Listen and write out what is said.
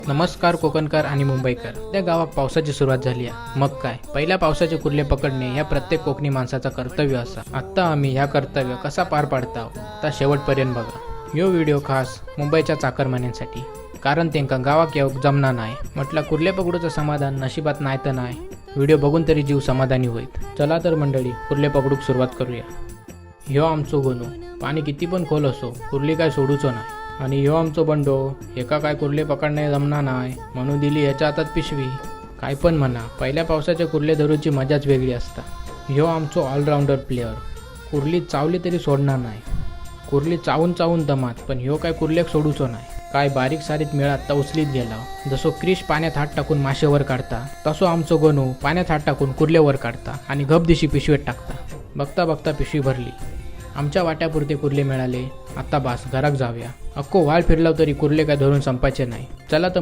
नमस्कार कोकणकार आणि मुंबईकर. त्या गावात पावसाची सुरुवात झाली आहे. मग काय, पहिल्या पावसाचे कुर्ले पकडणे ह्या प्रत्येक कोकणी माणसाचा कर्तव्य असा. आत्ता आम्ही ह्या कर्तव्य कसा पार पाडता तर शेवटपर्यंत बघा. ह्यो व्हिडिओ खास मुंबईच्या चाकरमान्यांसाठी, कारण त्यांका गावाक येऊक जमना नाही. म्हटलं कुर्ले पकडूचं समाधान नशिबात नाही तर नाही. व्हिडिओ बघून तरी जीव समाधानी होईत. चला तर मंडळी, कुर्ले पकडूक सुरुवात करूया. ह्यो आमचो गोनू, पाणी किती पण खोल असो कुर्ली काय सोडूचो नाही. आणि ह्यो आमचो बंडो, एका काय कुर्ले पकडणे जमना नाही म्हणून दिली ह्याच्या हातात पिशवी. काय पण म्हणा, पहिल्या पावसाच्या कुर्ले धरूची मजाच वेगळी असता. ह्यो आमचो ऑलराऊंडर प्लेअर, कुर्ली चावली तरी सोडणार नाही. कुर्ली चावून चावून दमात, पण ह्यो काय कुर्लेक सोडूचो नाही. काय बारीक सारीक मिळात तर उचलीत गेला. जसो क्रिश पाण्यात हात टाकून माशेवर काढता, तसो आमचो गणू पाण्यात हात टाकून कुर्लेवर काढता आणि गप दिशी पिशवीत टाकता. बघता बघता पिशवी भरली. आमच्या वाट्यापुरते कुर्ले मिळाले. आता बास, घराक जाऊया. अक्को वाळ फिरलाव तरी कुर्ले काय धरून संपायचे नाही. चला तर